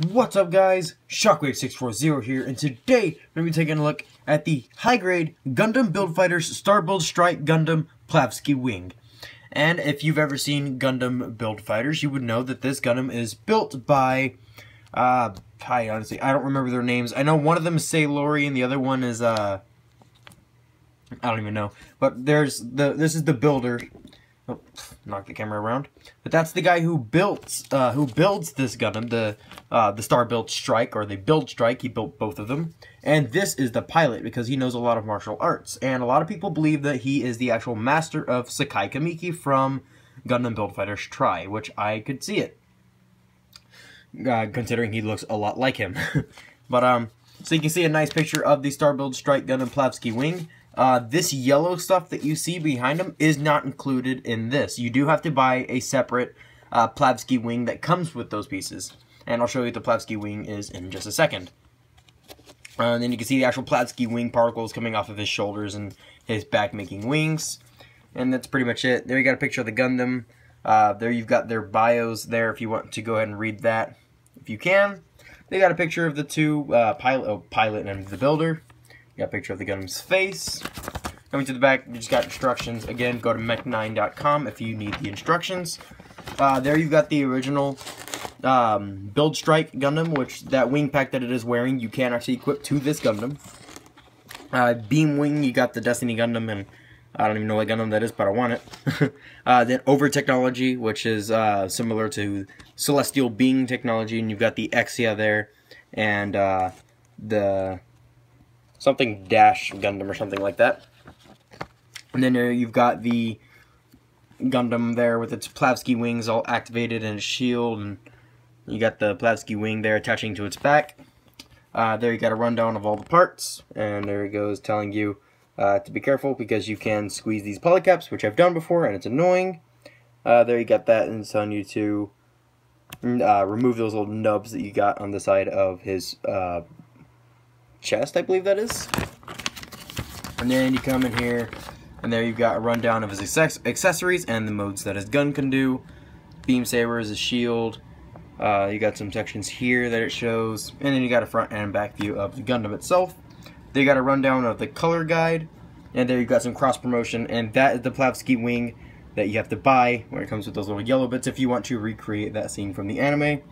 What's up, guys? Shockwave640 here, and today we're going to be taking a look at the high-grade Gundam Build Fighters Star Build Strike Gundam Plavsky Wing. And if you've ever seen Gundam Build Fighters, you would know that this Gundam is built by, honestly, I don't remember their names. I know one of them is Saber, and the other one is, I don't even know. But this is the builder. Oh, knock the camera around. But that's the guy who builds this Gundam, the Star Build Strike, or the Build Strike. He built both of them. And this is the pilot, because he knows a lot of martial arts. And a lot of people believe that he is the actual master of Sakai Kamiki from Gundam Build Fighters Try, which I could see it, considering he looks a lot like him. But, so you can see a nice picture of the Star Build Strike Gundam Plavsky Wing. This yellow stuff that you see behind him is not included in this. You do have to buy a separate Plavsky wing that comes with those pieces. And I'll show you what the Plavsky wing is in just a second. And then you can see the actual Plavsky wing particles coming off of his shoulders and his back making wings. And that's pretty much it. There you got a picture of the Gundam. There you've got their bios there if you want to go ahead and read that. If you can. They got a picture of the two, pilot and the builder. Got a picture of the Gundam's face. Coming to the back, you just got instructions. Again, go to mech9.com if you need the instructions. There you've got the original Build Strike Gundam, which that wing pack that it is wearing, you can actually equip to this Gundam. Beam Wing, you got the Destiny Gundam, and I don't even know what Gundam that is, but I want it. Then Over Technology, which is similar to Celestial Being Technology, and you've got the Exia there, and the something Dash Gundam or something like that. And then you've got the Gundam there with its Plavsky wings all activated and its shield, and you got the Plavsky wing there attaching to its back. There you got a rundown of all the parts, and there it goes telling you to be careful because you can squeeze these polycaps, which I've done before, and it's annoying. There you got that, and it's telling you to remove those little nubs that you got on the side of his chest, I believe that is. And then you come in here, and there you've got a rundown of his accessories and the modes that his gun can do. Beam Saber is a shield. You got some sections here that it shows, and then you got a front and back view of the Gundam itself. Then you got a rundown of the color guide, and there you got some cross promotion, and that is the Plavsky wing that you have to buy when it comes with those little yellow bits if you want to recreate that scene from the anime.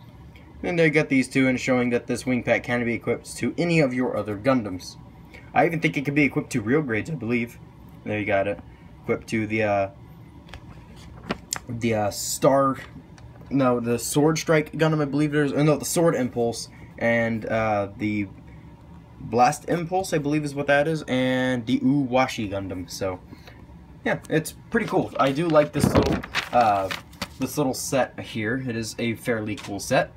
And there you got these two, and showing that this wing pack can be equipped to any of your other Gundams. I even think it can be equipped to real grades, I believe. There you got it. Equipped to the Sword Strike Gundam, I believe there's, no, the Sword Impulse, and the Blast Impulse, I believe is what that is, and the Uwashi Gundam. So, yeah, it's pretty cool. I do like this little set here. It is a fairly cool set.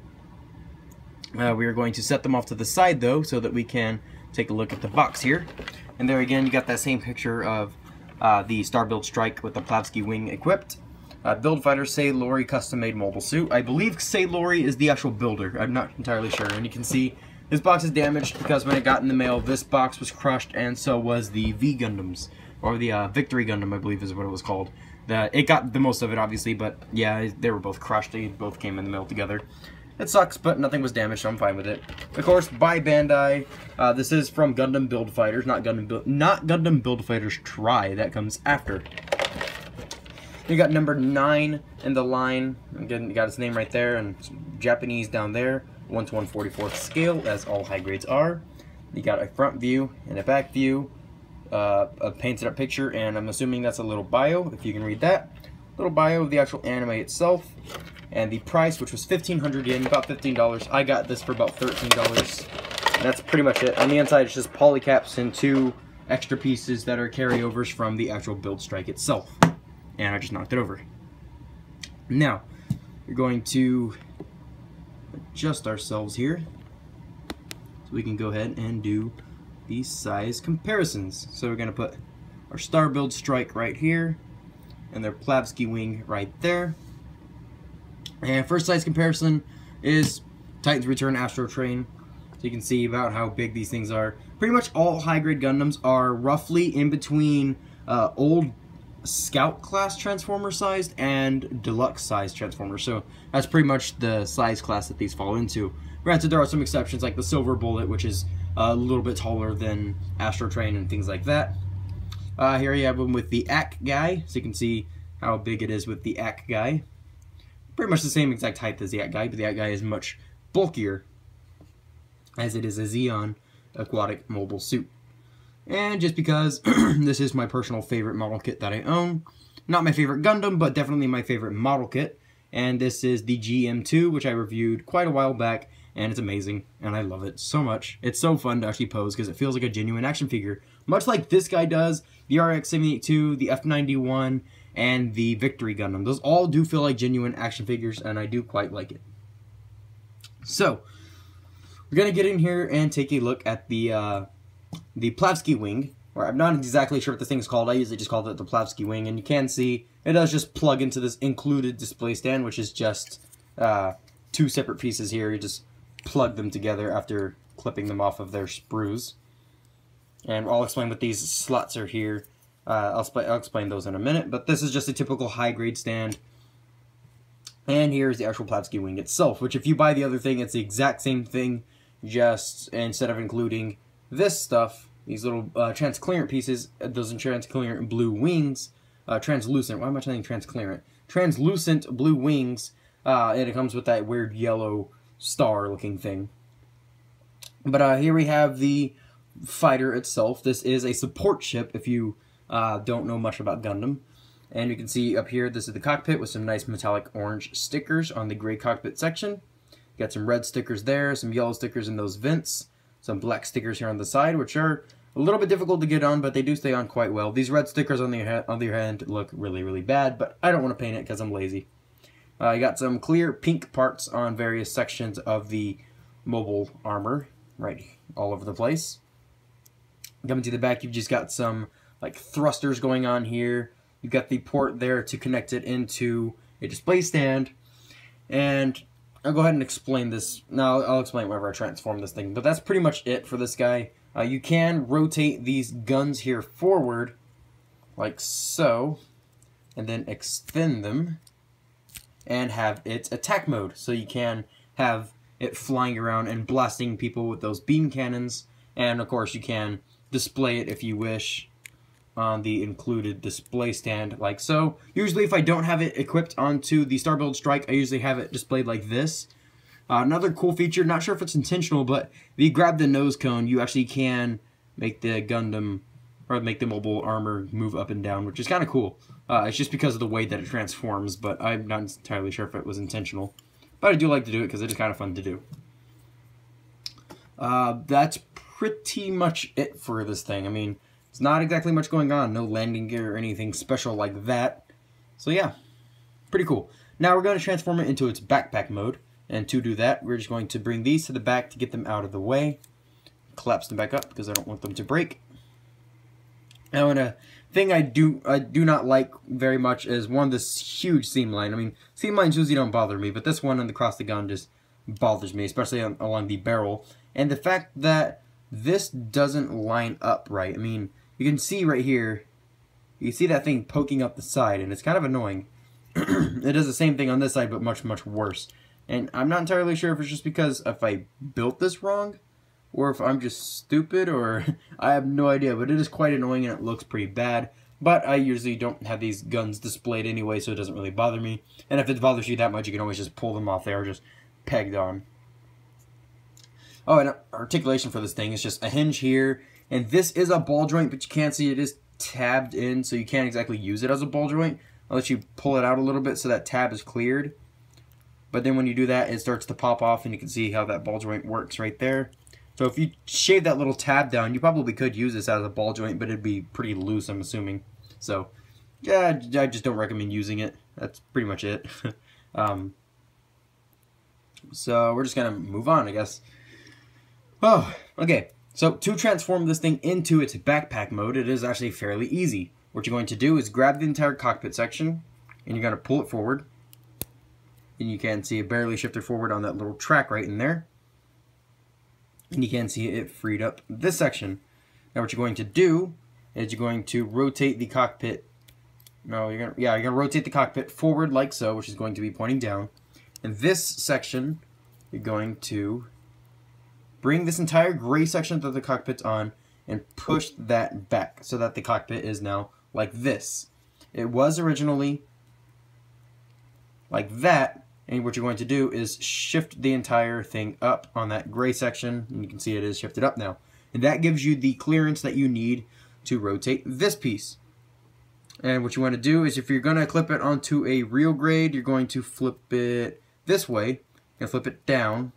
We are going to set them off to the side, though, so that we can take a look at the box here. And there again, you got that same picture of the Star Build Strike with the Plavsky wing equipped. Build Fighter Saber custom-made mobile suit. I believe Saber is the actual builder. I'm not entirely sure. And you can see this box is damaged because when it got in the mail, this box was crushed, and so was the V Gundams, or the Victory Gundam, I believe is what it was called. It got the most of it, obviously, but yeah, they were both crushed. They both came in the mail together. It sucks, but nothing was damaged, so I'm fine with it. Of course, by Bandai. This is from Gundam Build Fighters, not Gundam Build Fighters Try. That comes after. You got number 9 in the line. Again, you got his name right there, and Japanese down there. 1/144th scale, as all high grades are. You got a front view and a back view, a painted up picture, and I'm assuming that's a little bio, if you can read that. Little bio of the actual anime itself. And the price, which was 1,500 yen, about $15. I got this for about $13. And that's pretty much it. On the inside, it's just polycaps and 2 extra pieces that are carryovers from the actual Build Strike itself. And I just knocked it over. Now, we're going to adjust ourselves here, so we can go ahead and do these size comparisons. So we're going to put our Star Build Strike right here, and their Plavsky wing right there. And first size comparison is Titan's Return Astro Train. So you can see about how big these things are. Pretty much all high-grade Gundams are roughly in between old Scout class transformer sized and deluxe size transformer. So that's pretty much the size class that these fall into. Granted, there are some exceptions like the Silver Bullet, which is a little bit taller than Astro Train and things like that. Here you have them with the AC guy, so you can see how big it is with the AC guy. Pretty much the same exact height as the AC guy, but the AC guy is much bulkier, as it is a Xeon aquatic mobile suit. And just because this is my personal favorite model kit that I own, not my favorite Gundam, but definitely my favorite model kit, and this is the GM2, which I reviewed quite a while back, and it's amazing, and I love it so much. It's so fun to actually pose because it feels like a genuine action figure, much like this guy does, the RX-78-2, the F-91, and the Victory Gundam. Those all do feel like genuine action figures, and I do quite like it. So, we're going to get in here and take a look at the Plavsky wing, or I'm not exactly sure what this thing is called. I usually just call it the Plavsky wing, and you can see it does just plug into this included display stand, which is just 2 separate pieces here. You just plug them together after clipping them off of their sprues. And I'll explain what these slots are here. I'll explain those in a minute, but this is just a typical high-grade stand. And here's the actual Plavsky wing itself, which if you buy the other thing, it's the exact same thing, just instead of including this stuff, these little transclearant pieces, those transclearant blue wings, translucent, why am I saying transclearant? Translucent blue wings, and it comes with that weird yellow star-looking thing. But here we have the fighter itself. This is a support ship, if you don't know much about Gundam. And you can see up here, this is the cockpit with some nice metallic orange stickers on the gray cockpit section. Got some red stickers there, some yellow stickers in those vents, some black stickers here on the side, which are a little bit difficult to get on, but they do stay on quite well. These red stickers on the other hand look really, really bad, but I don't want to paint it because I'm lazy. You got some clear pink parts on various sections of the mobile armor, right all over the place. Coming to the back, you've just got some like thrusters going on here. You've got the port there to connect it into a display stand, and I'll go ahead and explain this. Now, I'll explain whenever I transform this thing, but that's pretty much it for this guy. You can rotate these guns here forward, like so, and then extend them, and have its attack mode. So you can have it flying around and blasting people with those beam cannons, and of course you can display it if you wish on the included display stand, like so. Usually if I don't have it equipped onto the Starbuild Strike, I usually have it displayed like this. Another cool feature, not sure if it's intentional, but if you grab the nose cone, you actually can make the Gundam, or make the mobile armor move up and down, which is kind of cool. It's just because of the way that it transforms, but I'm not entirely sure if it was intentional. But I do like to do it because it is kind of fun to do. That's pretty much it for this thing. I mean, it's not exactly much going on. No landing gear or anything special like that. So yeah, pretty cool. Now we're going to transform it into its backpack mode. And to do that, we're just going to bring these to the back to get them out of the way. Collapse them back up because I don't want them to break. Now, a thing I do not like very much is this huge seam line. I mean, seam lines usually don't bother me, but this one across the gun just bothers me, especially along the barrel. And the fact that this doesn't line up right. I mean, you can see right here, you see that thing poking up the side, and it's kind of annoying. It does the same thing on this side, but much, much worse. And I'm not entirely sure if it's just because if I built this wrong, or if I'm just stupid, or I have no idea, but it is quite annoying and it looks pretty bad. But I usually don't have these guns displayed anyway, so it doesn't really bother me. And if it bothers you that much, you can always just pull them off there, or just pegged on. Oh, and articulation for this thing is just a hinge here, and this is a ball joint, but you can't see it is tabbed in, so you can't exactly use it as a ball joint unless you pull it out a little bit so that tab is cleared. But then when you do that, it starts to pop off, and you can see how that ball joint works right there. So if you shave that little tab down, you probably could use this as a ball joint, but it'd be pretty loose, I'm assuming. So, yeah, I just don't recommend using it. That's pretty much it. So we're just going to move on, I guess. Oh, okay. So to transform this thing into its backpack mode, it is actually fairly easy. What you're going to do is grab the entire cockpit section, and you're going to pull it forward. And you can see it barely shifted forward on that little track right in there. And you can see it freed up this section. Now what you're going to do is you're going to rotate the cockpit No, you're gonna rotate the cockpit forward like so, which is going to be pointing down. In this section, you're going to bring this entire gray section that the cockpit's on and push that back so that the cockpit is now like this. It was originally like that, and what you're going to do is shift the entire thing up on that gray section, and you can see it is shifted up now. And that gives you the clearance that you need to rotate this piece. And what you want to do is, if you're going to clip it onto a real grade, you're going to flip it this way and flip it down,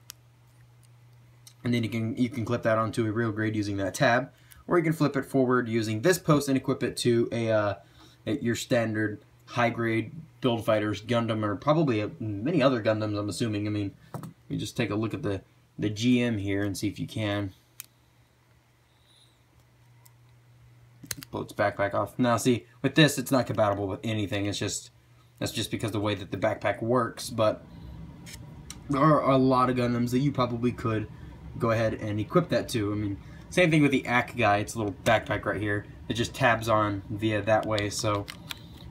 and then you can clip that onto a real grade using that tab, or you can flip it forward using this post and equip it to your standard high grade Build Fighters Gundam, or probably many other Gundams, I'm assuming. I mean, you just take a look at the GM here and see if you can. Blow its backpack off. Now see, with this it's not compatible with anything. That's just because the way that the backpack works, but there are a lot of Gundams that you probably could go ahead and equip that to. I mean, same thing with the AK guy. It's a little backpack right here. It just tabs on via that way, so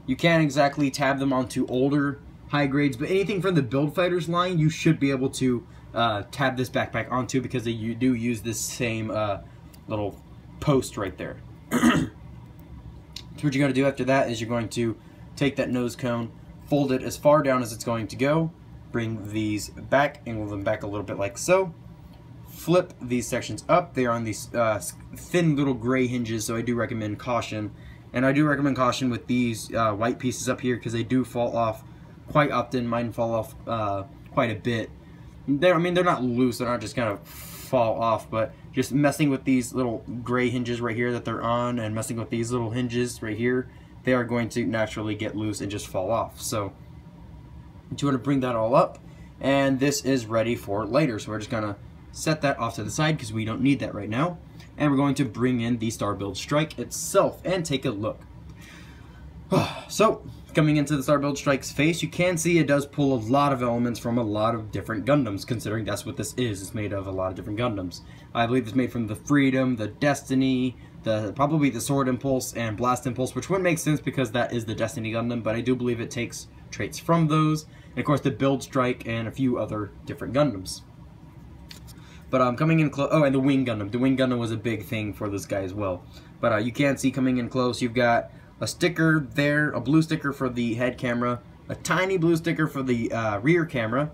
you can't exactly tab them onto older high grades, but anything from the Build Fighters line you should be able to tab this backpack onto, because they do use this same little post right there. So what you're going to do after that is you're going to take that nose cone, fold it as far down as it's going to go, bring these back, angle them back a little bit like so, flip these sections up. They are on these thin little gray hinges, so I do recommend caution. And I do recommend caution with these white pieces up here, because they do fall off quite often. Mine fall off quite a bit. I mean, they're not loose, they're not just kind of fall off, but just messing with these little gray hinges right here that they're on, and messing with these little hinges right here, they are going to naturally get loose and just fall off. So you want to bring that all up, and this is ready for later. So we're just gonna set that off to the side because we don't need that right now, and we're going to bring in the Star Build Strike itself and take a look. So coming into the Star Build Strike's face, you can see it does pull a lot of elements from a lot of different Gundams, considering that's what this is. It's made of a lot of different Gundams. I believe it's made from the Freedom, the Destiny, probably the Sword Impulse, and Blast Impulse, which wouldn't make sense because that is the Destiny Gundam, but I do believe it takes traits from those. And of course the Build Strike and a few other different Gundams. But coming in close, oh, and the Wing Gundam. The Wing Gundam was a big thing for this guy as well. But you can see coming in close, you've got a sticker there, a blue sticker for the head camera, a tiny blue sticker for the rear camera,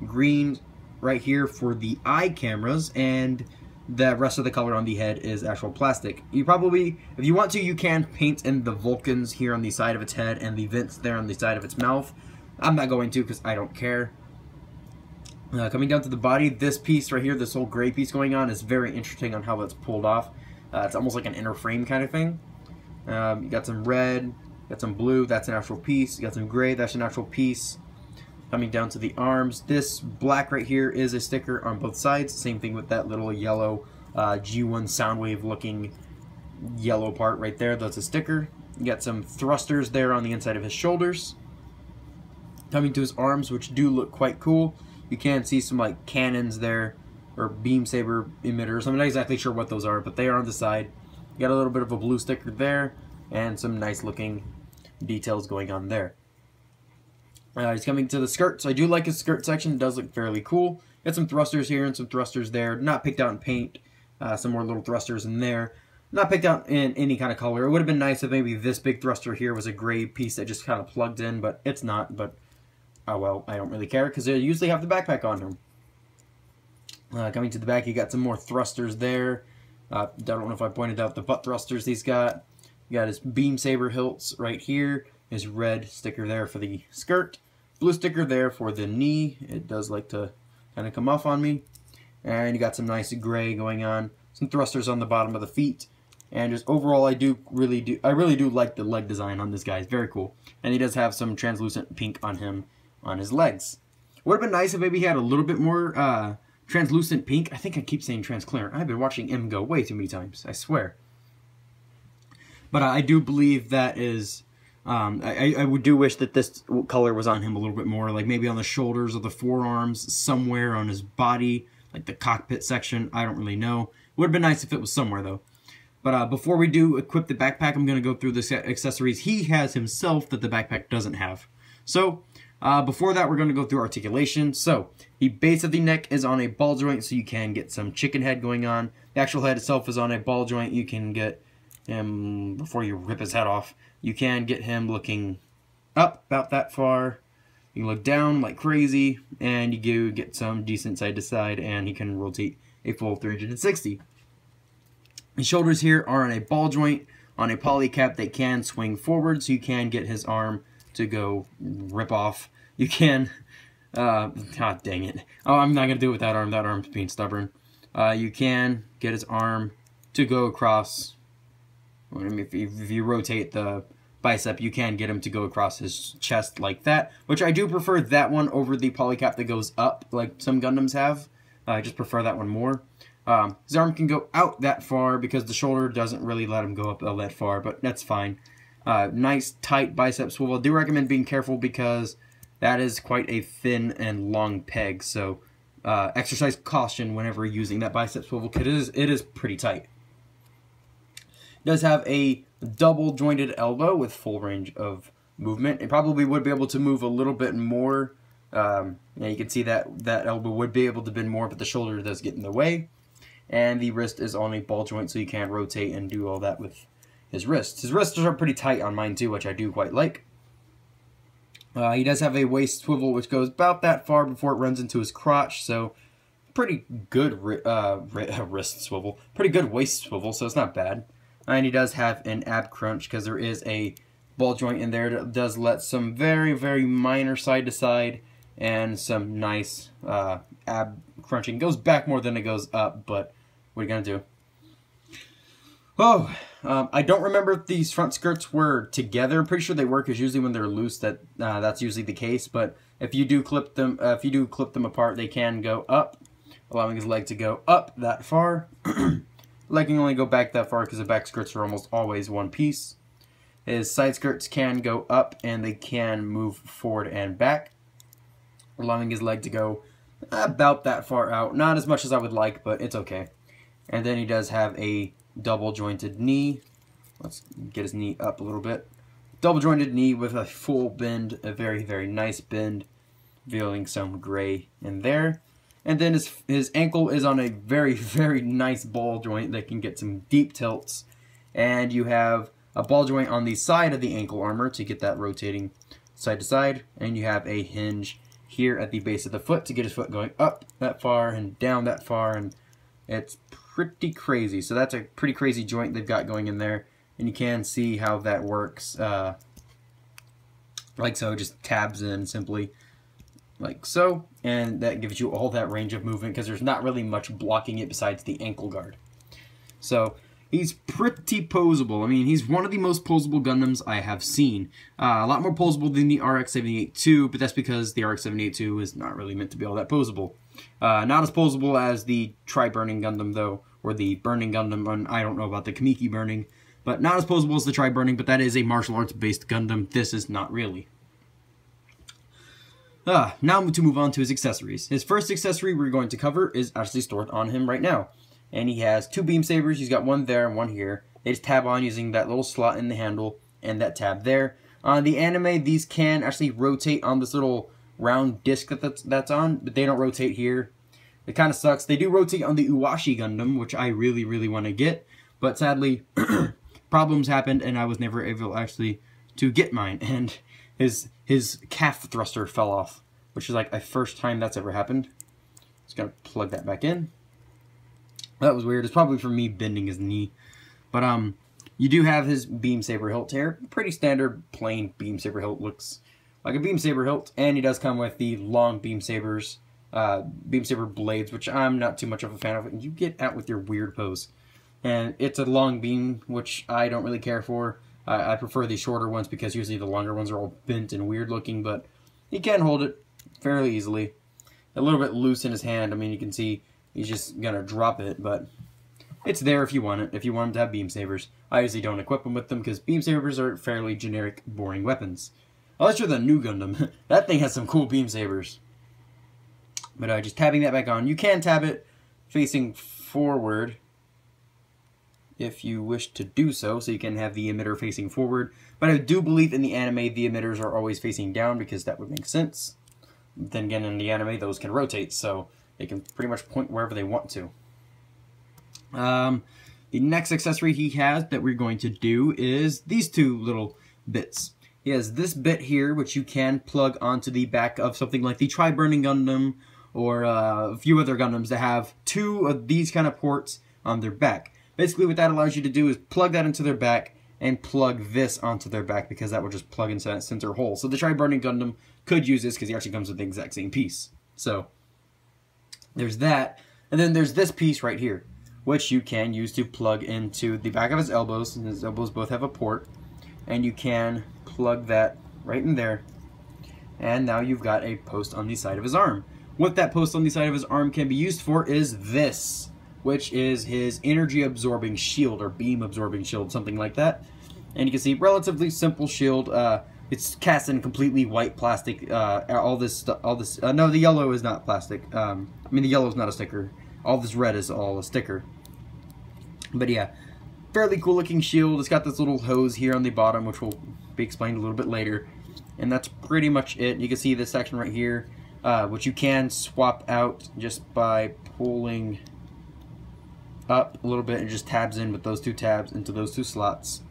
green right here for the eye cameras, and the rest of the color on the head is actual plastic. You probably, if you want to, you can paint in the Vulcans here on the side of its head and the vents there on the side of its mouth. I'm not going to because I don't care. Coming down to the body, this piece right here, this whole gray piece going on, is very interesting on how that's pulled off. It's almost like an inner frame kind of thing. You got some red, got some blue, that's an actual piece. You got some gray, that's an actual piece. Coming down to the arms, this black right here is a sticker on both sides. Same thing with that little yellow G1 Soundwave looking yellow part right there. That's a sticker. You got some thrusters there on the inside of his shoulders. Coming to his arms, which do look quite cool. You can see some like cannons there, or beam saber emitters. I'm not exactly sure what those are, but they are on the side. You got a little bit of a blue sticker there, and some nice looking details going on there. He's coming to the skirt, so I do like his skirt section. It does look fairly cool. Got some thrusters here and some thrusters there. Not picked out in paint. Some more little thrusters in there. Not picked out in any kind of color. It would have been nice if maybe this big thruster here was a gray piece that just kind of plugged in, but it's not. But oh well, I don't really care because they usually have the backpack on him. Coming to the back, you got some more thrusters there. I don't know if I pointed out the butt thrusters he's got. You got his beam saber hilts right here. His red sticker there for the skirt. Blue sticker there for the knee. It does like to kind of come off on me. And you got some nice gray going on. Some thrusters on the bottom of the feet. And just overall, I really do like the leg design on this guy. It's very cool. And he does have some translucent pink on him on his legs. Would have been nice if maybe he had a little bit more translucent pink. I think I keep saying transparent. I've been watching M go way too many times, I swear. But I do believe that is, I do wish that this color was on him a little bit more, like maybe on the shoulders or the forearms, somewhere on his body, like the cockpit section. I don't really know. Would have been nice if it was somewhere though. But before we do equip the backpack, I'm going to go through the accessories he has himself that the backpack doesn't have. So, before that, we're going to go through articulation. So, the base of the neck is on a ball joint, so you can get some chicken head going on. The actual head itself is on a ball joint. You can get him, before you rip his head off, you can get him looking up about that far. You can look down like crazy, and you get some decent side to side, and he can rotate a full 360. The shoulders here are on a ball joint on a poly cap that can swing forward, so you can get his arm to go rip off. You can, god dang it. Oh, I'm not going to do it with that arm. That arm's being stubborn. You can get his arm to go across. I mean, if you rotate the bicep, you can get him to go across his chest like that, which I do prefer that one over the polycap that goes up like some Gundams have. I just prefer that one more. His arm can go out that far because the shoulder doesn't really let him go up that far, but that's fine. Nice tight bicep swivel. I do recommend being careful because that is quite a thin and long peg, so exercise caution whenever using that bicep swivel because it is pretty tight. It does have a double jointed elbow with full range of movement. It probably would be able to move a little bit more. Yeah, you can see that elbow would be able to bend more, but the shoulder does get in the way. And the wrist is on a ball joint, so you can't rotate and do all that with his wrists. His wrists are pretty tight on mine too, which I do quite like. He does have a waist swivel, which goes about that far before it runs into his crotch, so pretty good wrist swivel. Pretty good waist swivel, so it's not bad. And he does have an ab crunch, because there is a ball joint in there that does let some very, very minor side to side and some nice ab crunching. It goes back more than it goes up, but what are you going to do? Oh, I don't remember if these front skirts were together. I'm pretty sure they were, because usually when they're loose, that's usually the case. But if you do clip them, apart, they can go up, allowing his leg to go up that far. Leg can only go back that far because the back skirts are almost always one piece. His side skirts can go up and they can move forward and back, allowing his leg to go about that far out. Not as much as I would like, but it's okay. And then he does have a double jointed knee. Let's get his knee up a little bit. Double jointed knee with a full bend, a very, very nice bend, revealing some gray in there. And then his ankle is on a very, very nice ball joint that can get some deep tilts. And you have a ball joint on the side of the ankle armor to get that rotating side to side. And you have a hinge here at the base of the foot to get his foot going up that far and down that far. And it's pretty crazy. So that's a pretty crazy joint they've got going in there. And you can see how that works. Like so, just tabs in simply. Like so, and that gives you all that range of movement because there's not really much blocking it besides the ankle guard. So he's pretty posable. I mean, he's one of the most posable Gundams I have seen. A lot more posable than the RX-78-2, but that's because the RX-78-2 is not really meant to be all that posable. Not as posable as the Tri-Burning Gundam, though, or the Burning Gundam, and I don't know about the Kamiki Burning, but not as posable as the Tri-Burning, but that is a martial arts-based Gundam. This is not really. Now to move on to his accessories. His first accessory we're going to cover is actually stored on him right now. And he has two beam sabers. He's got one there and one here. They just tab on using that little slot in the handle and that tab there. On the anime, these can actually rotate on this little round disc that's on, but they don't rotate here. It kind of sucks. They do rotate on the Uwashi Gundam, which I really, really want to get. But sadly, problems happened and I was never able actually to get mine. And his calf thruster fell off, which is like the first time that's ever happened. Just gonna plug that back in. That was weird. It's probably from me bending his knee. But you do have his beam saber hilt here. Pretty standard plain beam saber hilt. Looks like a beam saber hilt, and he does come with the long beam sabers, beam saber blades, which I'm not too much of a fan of. You get out with your weird pose. And it's a long beam, which I don't really care for. I prefer the shorter ones because usually the longer ones are all bent and weird looking, but he can hold it fairly easily. A little bit loose in his hand. I mean, you can see he's just going to drop it, but it's there if you want it, if you want him to have beam sabers. I usually don't equip him with them because beam sabers are fairly generic, boring weapons. Unless you're the new Gundam. That thing has some cool beam sabers. But just tabbing that back on. You can tab it facing forward if you wish to do so you can have the emitter facing forward. But I do believe in the anime the emitters are always facing down because that would make sense. Then again, in the anime those can rotate, so they can pretty much point wherever they want to. The next accessory he has that we're going to do is these two little bits. He has this bit here, which you can plug onto the back of something like the Tri-Burning Gundam, or a few other Gundams that have two of these kind of ports on their back. Basically what that allows you to do is plug that into their back and plug this onto their back, because that will just plug into that center hole. So the Tri-Burning Gundam could use this because he actually comes with the exact same piece. So there's that. And then there's this piece right here, which you can use to plug into the back of his elbows, and his elbows both have a port, and you can plug that right in there, and now you've got a post on the side of his arm. What that post on the side of his arm can be used for is this, which is his energy absorbing shield, or beam absorbing shield, something like that. And you can see, relatively simple shield. It's cast in completely white plastic. No, the yellow is not plastic. I mean, the yellow is not a sticker. All this red is all a sticker. But yeah, fairly cool looking shield. It's got this little hose here on the bottom, which will be explained a little bit later. And that's pretty much it. You can see this section right here, which you can swap out just by pulling up a little bit, and just tabs in with those two tabs into those two slots.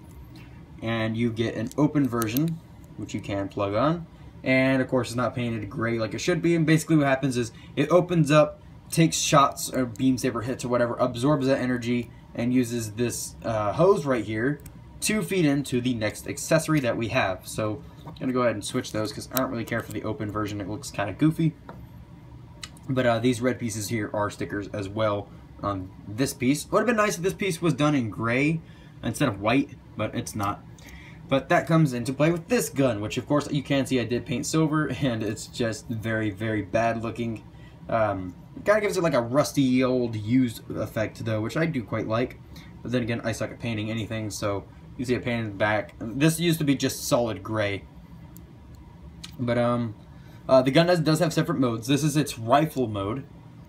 And you get an open version, which you can plug on. And of course it's not painted gray like it should be. And basically what happens is it opens up, takes shots or beam saber hits or whatever, absorbs that energy, and uses this hose right here to feed into the next accessory that we have. So I'm going to go ahead and switch those because I don't really care for the open version. It looks kind of goofy. But these red pieces here are stickers as well on this piece. It would have been nice if this piece was done in gray instead of white, but it's not. But that comes into play with this gun, which of course you can see I did paint silver, and it's just very, very bad looking. It kind of gives it like a rusty old used effect though, which I do quite like. But then again, I suck at painting anything, so you see it painted back. This used to be just solid gray. But the gun does have separate modes. This is its rifle mode.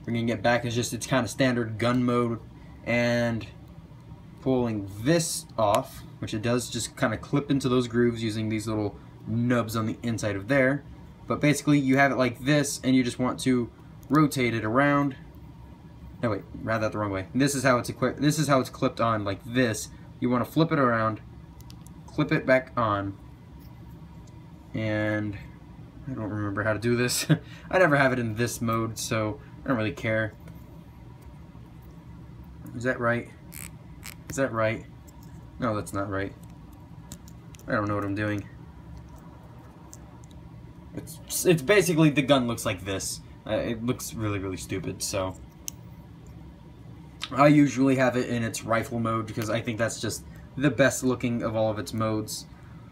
Bringing it back is just its kind of standard gun mode, and pulling this off, which it does just kind of clip into those grooves using these little nubs on the inside of there. But basically you have it like this, and you just want to rotate it around. No wait, rather that the wrong way. This is how it's equipped. This is how it's clipped on, like this. You want to flip it around, clip it back on, and I don't remember how to do this. I never have it in this mode, so I don't really care. Is that right? Is that right? No, that's not right. I don't know what I'm doing. It's basically, the gun looks like this. It looks really, really stupid, so I usually have it in its rifle mode because I think that's just the best looking of all of its modes.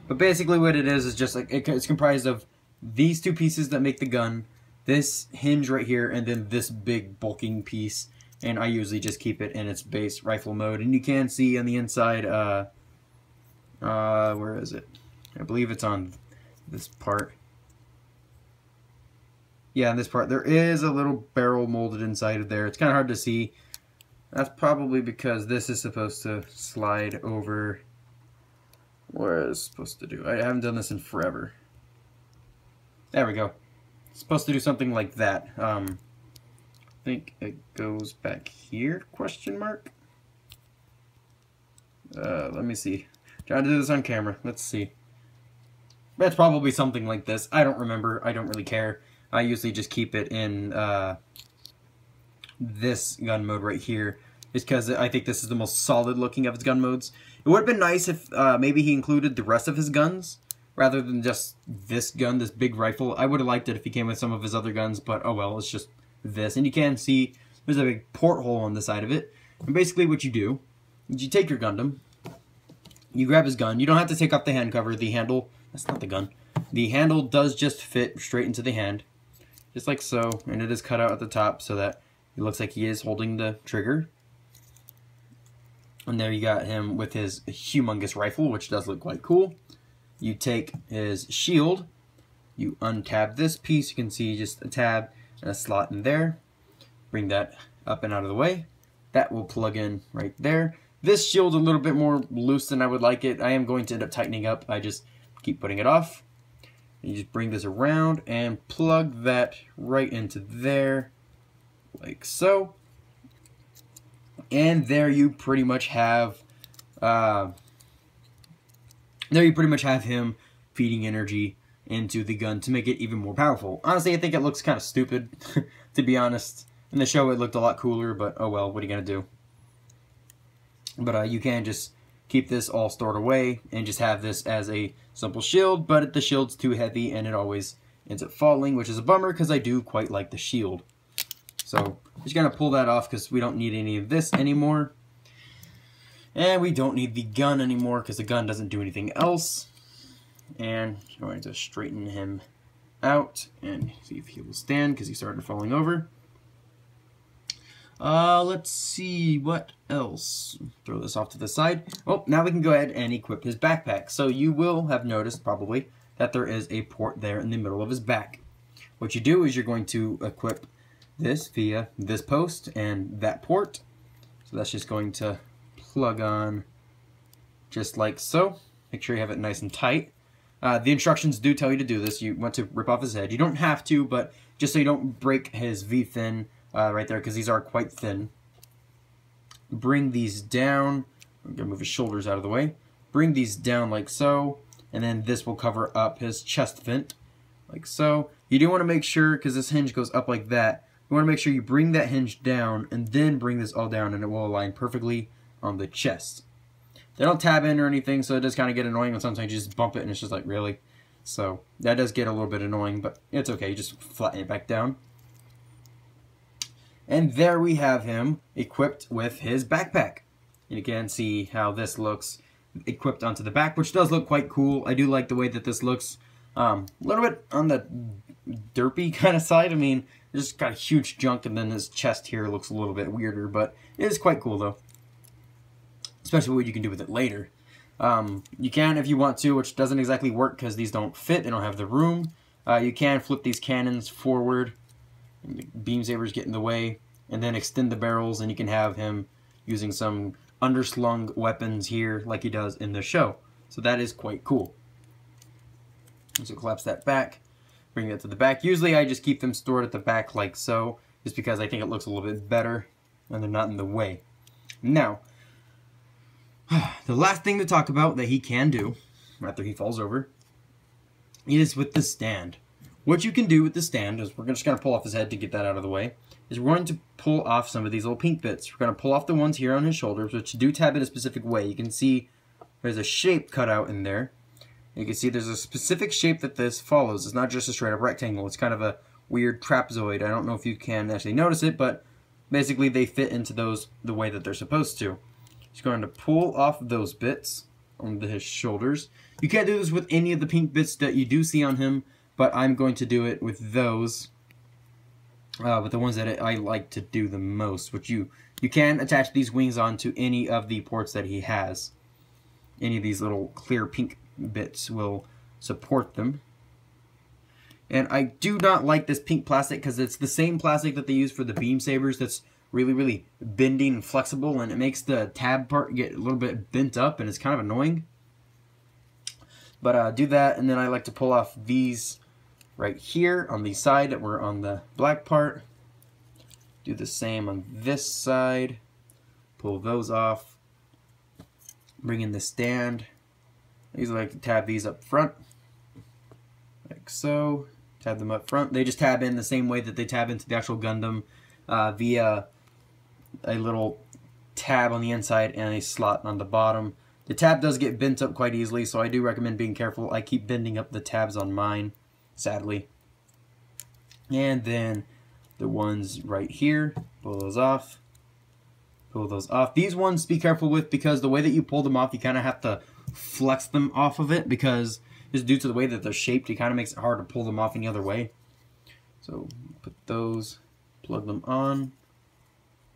But basically what it is just like, it's comprised of these two pieces that make the gun, this hinge right here, and then this big bulking piece. And I usually just keep it in its base rifle mode. And you can see on the inside, where is it? I believe it's on this part. Yeah, on this part, there is a little barrel molded inside of there. It's kind of hard to see. That's probably because this is supposed to slide over where it's supposed to do. I haven't done this in forever. There we go. It's supposed to do something like that. I think it goes back here, question mark? Let me see. Trying to do this on camera. Let's see. That's probably something like this. I don't remember. I don't really care. I usually just keep it in this gun mode right here, just because I think this is the most solid looking of its gun modes. It would have been nice if maybe he included the rest of his guns rather than just this gun, this big rifle. I would have liked it if he came with some of his other guns, but oh well, it's just this. And you can see there's a big porthole on the side of it. And basically what you do is you take your Gundam, you grab his gun. You don't have to take off the hand cover. The handle, that's not the gun. The handle does just fit straight into the hand, just like so, and it is cut out at the top so that it looks like he is holding the trigger. And there you got him with his humongous rifle, which does look quite cool. You take his shield, you untab this piece, you can see just a tab and a slot in there. Bring that up and out of the way. That will plug in right there. This shield's a little bit more loose than I would like it. I am going to end up tightening up. I just keep putting it off. You just bring this around and plug that right into there, like so. And there you pretty much have, him feeding energy into the gun to make it even more powerful. Honestly, I think it looks kind of stupid, to be honest. In the show, it looked a lot cooler, but oh well, what are you gonna do? But you can just keep this all stored away and just have this as a simple shield, but the shield's too heavy and it always ends up falling, which is a bummer because I do quite like the shield. So I'm just gonna pull that off because we don't need any of this anymore. And we don't need the gun anymore because the gun doesn't do anything else. And I'm going to straighten him out and see if he will stand because he started falling over. Let's see what else. Throw this off to the side. Oh, now we can go ahead and equip his backpack. So you will have noticed probably that there is a port there in the middle of his back. What you do is you're going to equip this via this post and that port. So that's just going to plug on just like so. Make sure you have it nice and tight. The instructions do tell you to do this. You want to rip off his head. You don't have to, but just so you don't break his V-fin right there, because these are quite thin. Bring these down. I'm going to move his shoulders out of the way. Bring these down like so, and then this will cover up his chest vent, like so. You do want to make sure, because this hinge goes up like that, you want to make sure you bring that hinge down, and then bring this all down, and it will align perfectly on the chest. They don't tab in or anything, so it does kind of get annoying, and sometimes you just bump it, and it's just like, really? So that does get a little bit annoying, but it's okay. You just flatten it back down. And there we have him equipped with his backpack. And you can see how this looks equipped onto the back, which does look quite cool. I do like the way that this looks. A little bit on the derpy kind of side. I mean, there's got a huge junk, and then his chest here looks a little bit weirder, but it is quite cool though. Especially what you can do with it later. You can, if you want to, which doesn't exactly work because these don't fit, they don't have the room. You can flip these cannons forward. The beam sabers get in the way, and then extend the barrels, and you can have him using some underslung weapons here like he does in the show. So that is quite cool. So collapse that back, bring that to the back. Usually I just keep them stored at the back like so, just because I think it looks a little bit better and they're not in the way. Now, the last thing to talk about that he can do after he falls over is with the stand. What you can do with the stand is, we're just going to pull off his head to get that out of the way, is we're going to pull off some of these little pink bits. We're going to pull off the ones here on his shoulders, which do tab in a specific way. You can see there's a shape cut out in there. You can see there's a specific shape that this follows. It's not just a straight up rectangle. It's kind of a weird trapezoid. I don't know if you can actually notice it, but basically they fit into those the way that they're supposed to. Just going to pull off those bits on his shoulders. You can't do this with any of the pink bits that you do see on him, but I'm going to do it with those, with the ones that I like to do the most. Which you can attach these wings onto any of the ports that he has. Any of these little clear pink bits will support them. And I do not like this pink plastic because it's the same plastic that they use for the beam sabers. That's really, really bending and flexible, and it makes the tab part get a little bit bent up, and it's kind of annoying. But do that, and then I like to pull off these right here on the side that were on the black part. Do the same on this side. Pull those off. Bring in the stand. I usually like to tab these up front, like so. Tab them up front. They just tab in the same way that they tab into the actual Gundam, via a little tab on the inside and a slot on the bottom. The tab does get bent up quite easily, so I do recommend being careful. I keep bending up the tabs on mine, sadly. And then the ones right here, pull those off. Pull those off. These ones be careful with, because the way that you pull them off, you kind of have to flex them off of it, because just due to the way that they're shaped, it kind of makes it hard to pull them off any other way. So put those, plug them on,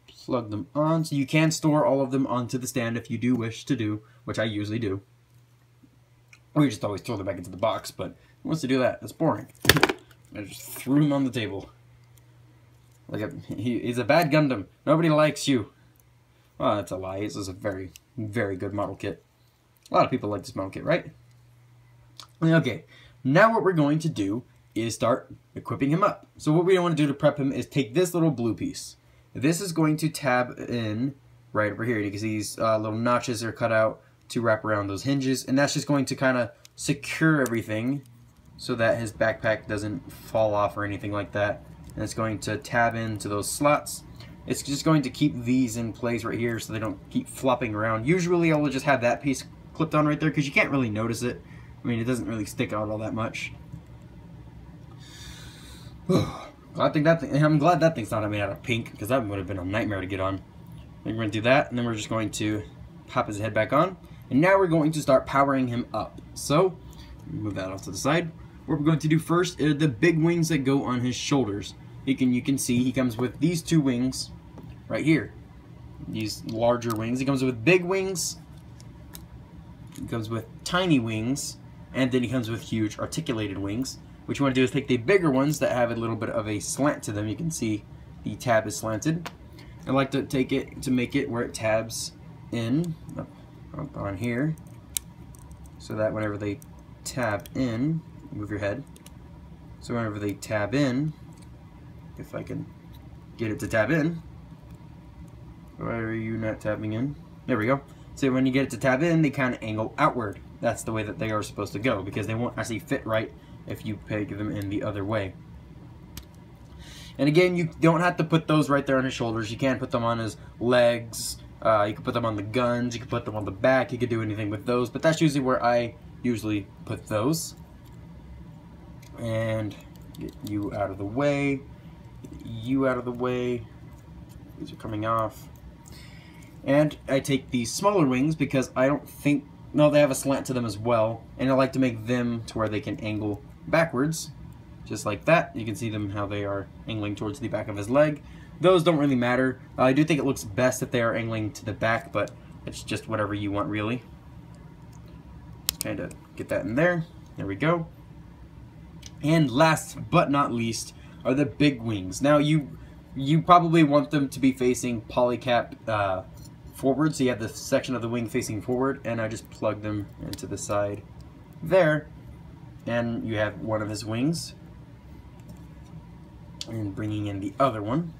plug them on. So you can store all of them onto the stand if you do wish to do, which I usually do. Or you just always throw them back into the box, but who wants to do that? That's boring. I just threw him on the table. Like he's a bad Gundam. Nobody likes you. Well, that's a lie. This is a very, very good model kit. A lot of people like this model kit, right? Okay, now what we're going to do is start equipping him up. So what we want to do to prep him is take this little blue piece. This is going to tab in right over here. You can see these little notches are cut out to wrap around those hinges, and that's just going to kind of secure everything so that his backpack doesn't fall off or anything like that. And it's going to tab into those slots. It's just going to keep these in place right here so they don't keep flopping around. Usually I will just have that piece clipped on right there because you can't really notice it. I mean, it doesn't really stick out all that much. I'm glad that thing's not made out of pink, because that would have been a nightmare to get on. We're going to do that, and then we're just going to pop his head back on. And now we're going to start powering him up. So, move that off to the side. What we're going to do first are the big wings that go on his shoulders. You can see he comes with these two wings right here. These larger wings. He comes with big wings. He comes with tiny wings. And then he comes with huge articulated wings. What you want to do is take the bigger ones that have a little bit of a slant to them. You can see the tab is slanted. I like to take it to make it where it tabs in up on here, so that whenever they tab in, move your head. So whenever they tab in, if I can get it to tab in, why are you not tabbing in? There we go. So when you get it to tab in, they kind of angle outward. That's the way that they are supposed to go, because they won't actually fit right if you peg them in the other way. And again, you don't have to put those right there on his shoulders. You can put them on his legs. You can put them on the guns. You can put them on the back. You could do anything with those, but that's usually where I usually put those. And get you out of the way. Get you out of the way. These are coming off. And I take these smaller wings because I don't think... No, they have a slant to them as well. And I like to make them to where they can angle backwards. Just like that. You can see them how they are angling towards the back of his leg. Those don't really matter. I do think it looks best if they are angling to the back, but it's just whatever you want, really. Just kind of get that in there. There we go. And last but not least are the big wings. Now you probably want them to be facing polycap forward, so you have the section of the wing facing forward, and I just plug them into the side there, and you have one of his wings. And bringing in the other one,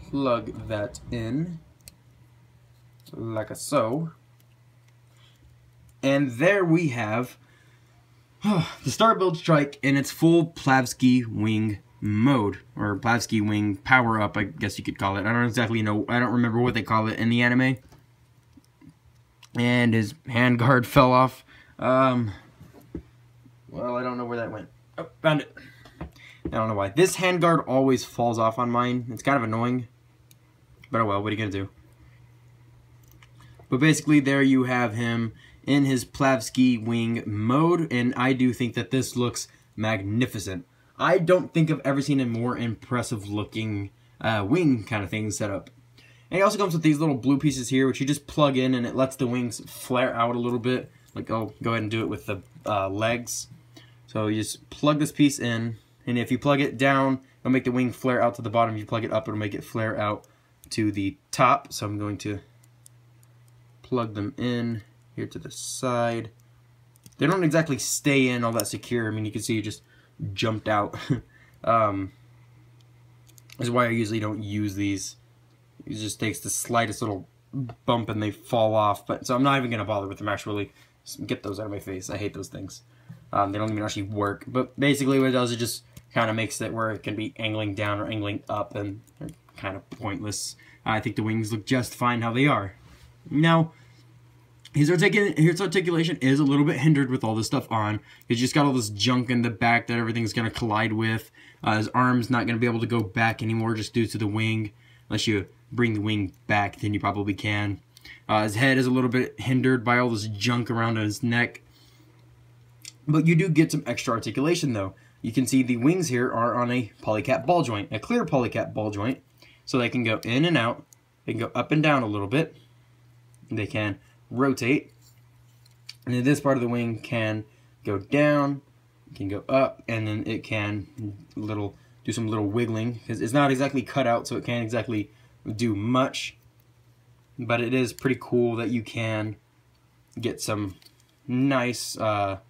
plug that in like so, and there we have the Star Build Strike in its full Plavsky wing mode, or Plavsky wing power up, I guess you could call it. I don't exactly know, I don't remember what they call it in the anime. And his handguard fell off. Well, I don't know where that went. Oh, found it. I don't know why. This handguard always falls off on mine. It's kind of annoying. But oh well, what are you going to do? But basically, there you have him in his Plavsky wing mode. And I do think that this looks magnificent. I don't think I've ever seen a more impressive looking wing kind of thing set up. And it also comes with these little blue pieces here, which you just plug in and it lets the wings flare out a little bit. Like, oh, go ahead and do it with the legs. So you just plug this piece in. And if you plug it down, it'll make the wing flare out to the bottom. If you plug it up, it'll make it flare out to the top. So I'm going to plug them in here to the side. They don't exactly stay in all that secure. I mean, you can see it just jumped out. This is why I usually don't use these. It just takes the slightest little bump and they fall off. But so I'm not even going to bother with them, actually. Just get those out of my face. I hate those things. They don't even actually work. But basically what it does is just kind of makes it where it can be angling down or angling up, and they're kind of pointless. I think the wings look just fine how they are. Now, his articulation is a little bit hindered with all this stuff on. He's just got all this junk in the back that everything's going to collide with. His arm's not going to be able to go back anymore just due to the wing. Unless you bring the wing back, then you probably can. His head is a little bit hindered by all this junk around his neck. But you do get some extra articulation, though. You can see the wings here are on a polycap ball joint, a clear polycap ball joint. So they can go in and out. They can go up and down a little bit. They can rotate. And then this part of the wing can go down, can go up, and then it can do some little wiggling. Because it's not exactly cut out, so it can't exactly do much. but it is pretty cool that you can get some nice like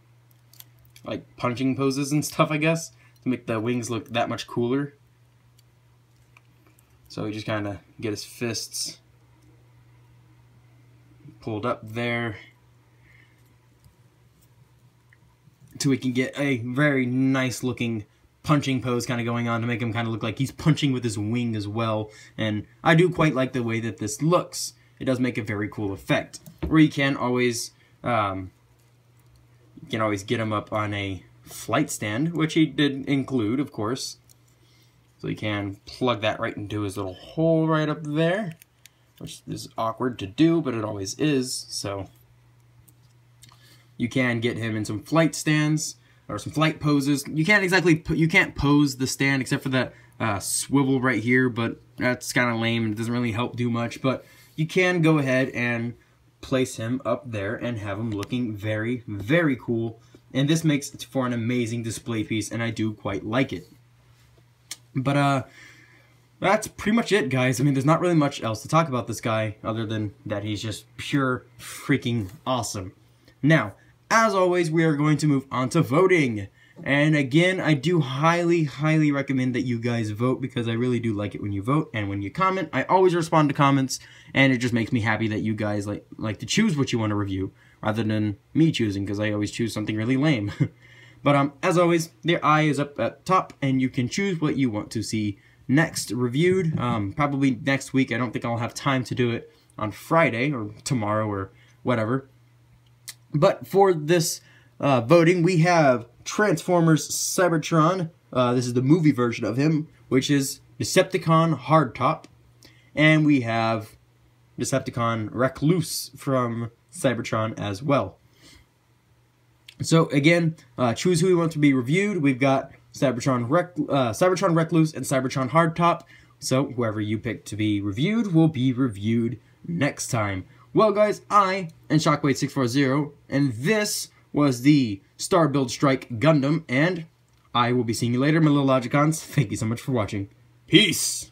punching poses and stuff, I guess, to make the wings look that much cooler. So we just kind of get his fists pulled up there so we can get a very nice looking punching pose kind of going on to make him kind of look like he's punching with his wing as well. And I do quite like the way that this looks. It does make a very cool effect. Or you can always get him up on a flight stand, which he did include, of course. So you can plug that right into his little hole right up there, which is awkward to do, but it always is. So you can get him in some flight stands or some flight poses. You can't pose the stand except for that swivel right here, but that's kind of lame and doesn't really help do much. But you can go ahead and place him up there and have him looking very, very cool. And this makes it for an amazing display piece, and I do quite like it. But that's pretty much it, guys. I mean, there's not really much else to talk about this guy other than that he's just pure freaking awesome. Now, as always, we are going to move on to voting. And again, I do highly, highly recommend that you guys vote, because I really do like it when you vote and when you comment. I always respond to comments, and it just makes me happy that you guys like to choose what you want to review rather than me choosing, because I always choose something really lame. But as always, the eye is up at top, and you can choose what you want to see next reviewed. Probably next week. I don't think I'll have time to do it on Friday or tomorrow or whatever. But for this voting, we have Transformers Cybertron. This is the movie version of him, which is Decepticon Hardtop. And we have Decepticon Recluse from Cybertron as well. So again, choose who you want to be reviewed. We've got Cybertron Recluse and Cybertron Hardtop. So whoever you pick to be reviewed will be reviewed next time. Well, guys, I am Shockwave640, and this was the Star Build Strike Gundam, and I will be seeing you later, my little Logicons. Thank you so much for watching. Peace!